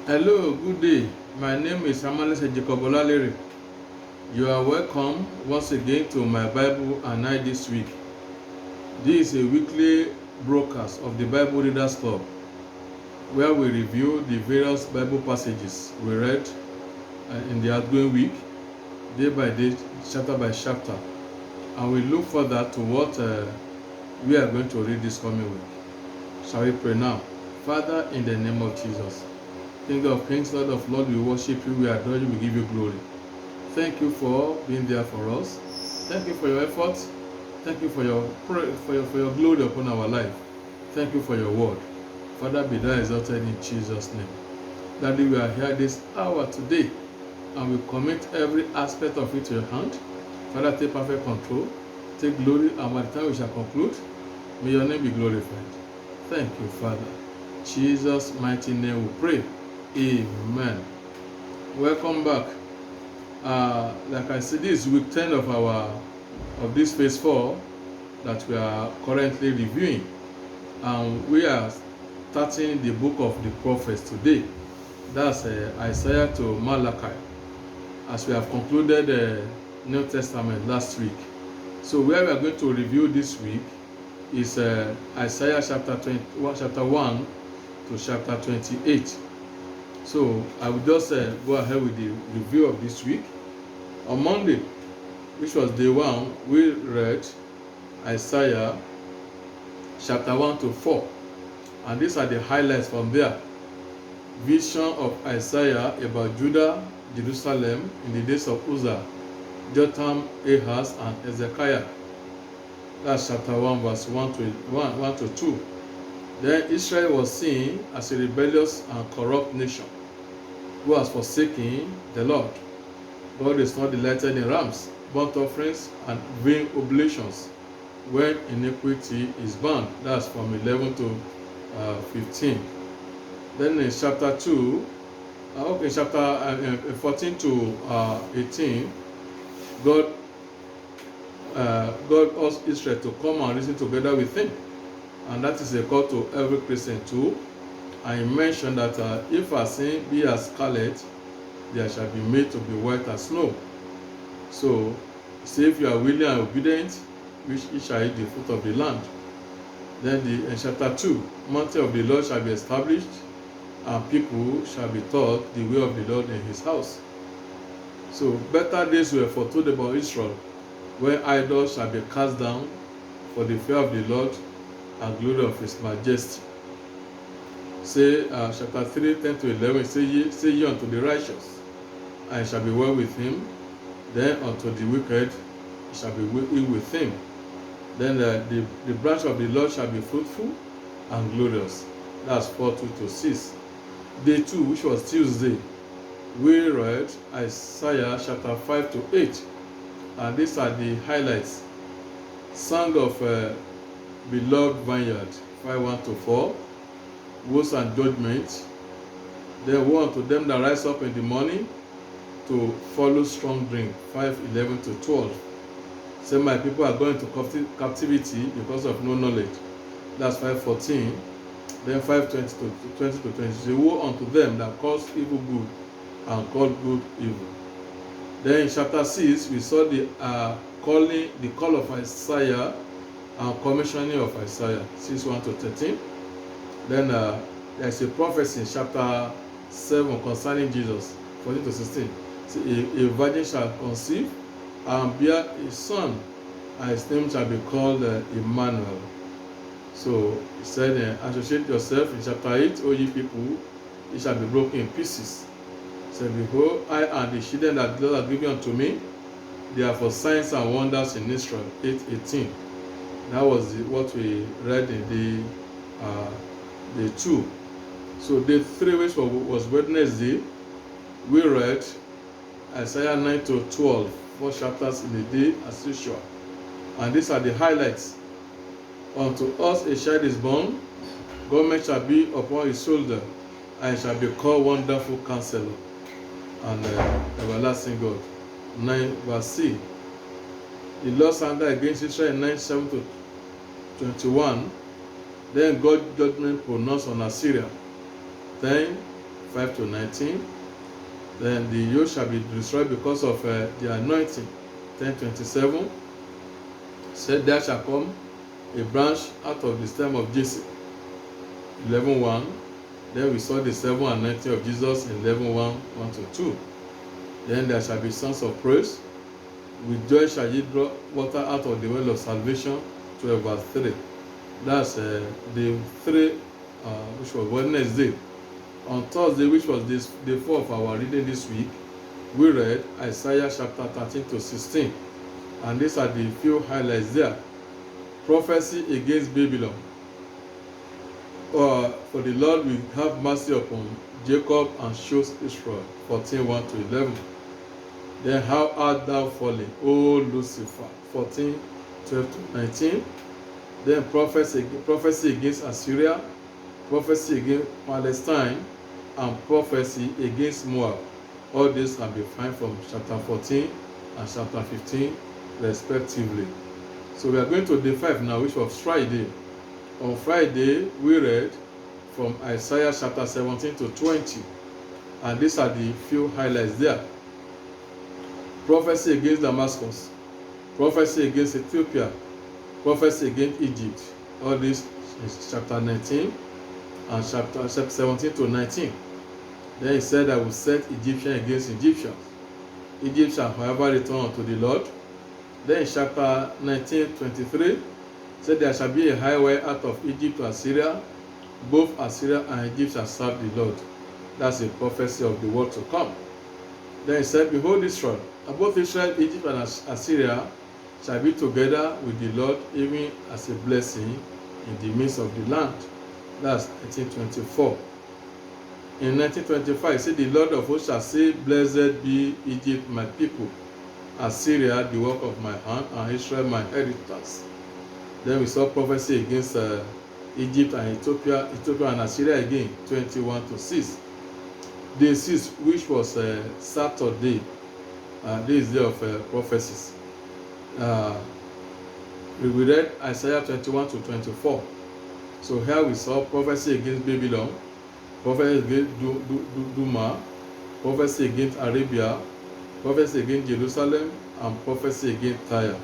Hello, good day. My name is Amalese Jacob Olalere. You are welcome once again to my Bible and I this week. This is a weekly broadcast of the Bible Readers Club where we review the various Bible passages we read in the outgoing week, day by day, chapter by chapter, and we look further to what we are going to read this coming week. Shall we pray now? Father, in the name of Jesus, King of Kings, Lord of Lords, we worship you, we adore you, we give you glory. Thank you for being there for us. Thank you for your efforts. Thank you for your glory upon our life. Thank you for your word. Father, be thou exalted in Jesus' name. Daddy, we are here this hour today, and we commit every aspect of it to your hand. Father, take perfect control, take glory, and by the time we shall conclude, may your name be glorified. Thank you, Father. In Jesus' mighty name we pray. Amen. Welcome back. Like I said, this is week 10 of this phase 4 that we are currently reviewing. And we are starting the book of the prophets today. That's Isaiah to Malachi, as we have concluded the New Testament last week. So where we are going to review this week is Isaiah chapter 1 to chapter 28. So I will just go ahead with the review of this week. On Monday, which was day 1, we read Isaiah chapter 1 to 4. And these are the highlights from there. Vision of Isaiah about Judah, Jerusalem in the days of Uzziah, Jotham, Ahaz, and Hezekiah. That's chapter 1, verse 1 to 2. Then Israel was seen as a rebellious and corrupt nation who has forsaken the Lord. God is not delighted in rams, burnt offerings, and vain oblations when iniquity is bound. That's from 11 to 15. Then in chapter 2, chapter 14 to 18, God asked Israel to come and reason together with him. And that is a call to every Christian too. And he mentioned that if our sin be as scarlet, there shall be made to be white as snow. So, say if you are willing and obedient, which ye shall eat the fruit of the land. Then in chapter 2, mountain of the Lord shall be established, and people shall be taught the way of the Lord in his house. So, better days were foretold about Israel, when idols shall be cast down for the fear of the Lord and glory of his majesty. Say chapter 3, 10 to 11, say ye unto the righteous, and it shall be well with him. Then unto the wicked, it shall be ill with him. Then the branch of the Lord shall be fruitful and glorious. That's 4, 2 to 6. Day 2, which was Tuesday, we read Isaiah chapter 5 to 8. And these are the highlights. Song of Beloved Vineyard, 5, 1 to 4. Woes and judgment. Then woe unto them that rise up in the morning to follow strong drink, 5, 11 to 12. Say my people are going to captivity because of no knowledge. That's 5, 14. Then 5, 20 to 20. Say woe unto them that cause evil good and call good evil. Then in chapter 6, we saw the call of Isaiah and commissioning of Isaiah, 6, 1 to 13. Then there's a prophecy in chapter 7 concerning Jesus, 14 to 16. So a virgin shall conceive and bear a son, and his name shall be called Emmanuel. So he said, associate yourself in chapter 8, O ye people, it shall be broken in pieces. He said, behold, I and the children that God hath given unto me, they are for signs and wonders in Israel, 8:18. That was what we read in day 2. So day 3, which was Wednesday, we read Isaiah 9 to 12, 4 chapters in a day as usual. And these are the highlights. Unto us a child is born, government shall be upon his shoulder, and shall be called Wonderful Counselor and Everlasting God. 9 verse C. The Lord's anger against Israel in 9, 7 to 21. Then God's judgment pronounced on Assyria. Then 25 to 19. Then the yoke shall be destroyed because of the anointing. 10:27 said, there shall come a branch out of the stem of Jesse. 11:1. Then we saw the 7 anointing of Jesus in 11:1, 1 to 2. Then there shall be sons of praise. With joy shall ye draw water out of the well of salvation. 12 verse 3. That's the 3, which was Wednesday. On Thursday, which was day 4 of our reading this week, we read Isaiah chapter 13 to 16. And these are the few highlights there. Prophecy against Babylon. For the Lord will have mercy upon Jacob and shows Israel. 14:1 to 11. Then how art thou fallen, O Lucifer? 14:12 to 19. Then prophecy against Assyria, prophecy against Palestine, and prophecy against Moab. All this can be found from chapter 14 and chapter 15 respectively. So we are going to day 5 now, which was Friday. On Friday, we read from Isaiah chapter 17 to 20. And these are the few highlights there. Prophecy against Damascus, prophecy against Ethiopia, prophecy against Egypt. All this is chapter 19 and chapter 17 to 19. Then he said, I will set Egyptian against Egyptians. Egypt shall however return unto the Lord. Then in chapter 19:23, said there shall be a highway out of Egypt to Assyria. Both Assyria and Egypt shall serve the Lord. That's a prophecy of the world to come. Then he said, behold, Israel, both Israel, Egypt, and Assyria shall be together with the Lord, even as a blessing in the midst of the land. That's 1924. In 1925, he said, the Lord of hosts shall say, blessed be Egypt, my people, Assyria, the work of my hand, and Israel, my inheritance. Then we saw prophecy against Egypt and Ethiopia and Assyria again, 21 to 6. Day 6, which was Saturday, this is the day of prophecies. We read Isaiah 21 to 24. So here we saw prophecy against Babylon, prophecy against Duma, prophecy against Arabia, prophecy against Jerusalem, and prophecy against Tyre.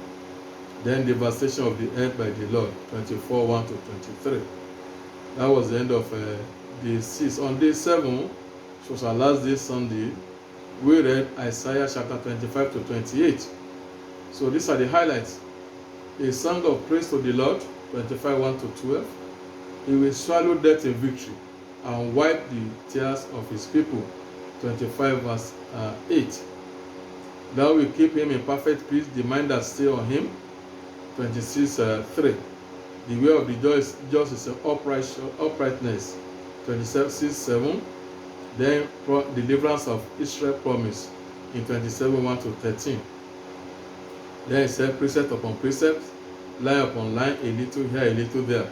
Then devastation of the earth by the Lord, 24:1 to 23. That was the end of day 6. On day 7, which was our last day Sunday, we read Isaiah chapter 25 to 28. So these are the highlights. A song of praise to the Lord, 25:1 to 12. He will swallow death in victory and wipe the tears of his people, 25 verse 8. Thou will keep him in perfect peace, the mind that stay on him, 26:3. The way of the just is uprightness, 26:7. Then deliverance of Israel promise in 27:1 to 13. Then it said precept upon precept, line upon line, a little here, a little there.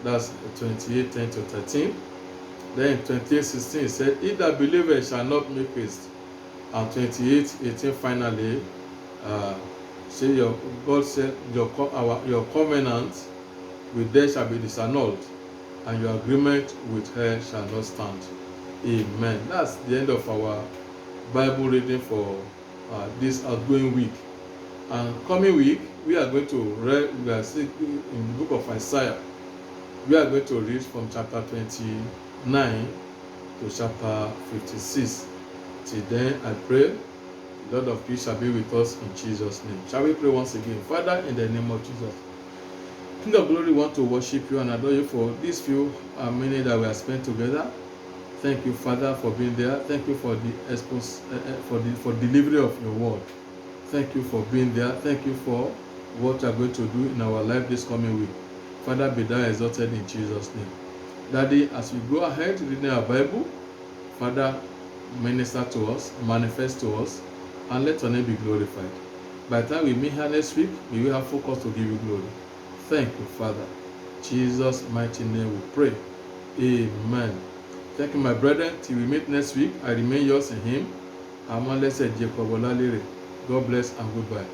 That's 28:10 to 13. Then in 28:16 it said, he that believeth shall not make haste. And 28:18 finally, God said your covenant with them shall be disannulled, and your agreement with her shall not stand. Amen. That's the end of our Bible reading for this outgoing week. And coming week, we are going to read, we are still in the book of Isaiah. We are going to read from chapter 29 to chapter 56. Till then, I pray, Lord of peace shall be with us in Jesus' name. Shall we pray once again? Father, in the name of Jesus, King of glory, want to worship you and adore you for these few minutes that we have spent together. Thank you, Father, for being there. Thank you for the for delivery of your word. Thank you for being there. Thank you for what you are going to do in our life this coming week. Father, be thou exalted in Jesus' name. Daddy, as we go ahead reading our Bible, Father, minister to us, manifest to us, and let your name be glorified. By the time we meet here next week, we will have focus to give you glory. Thank you, Father. In Jesus' mighty name we pray. Amen. Thank you, my brethren. Till we meet next week, I remain yours in him. I'm Jacob Olalere. God bless and goodbye.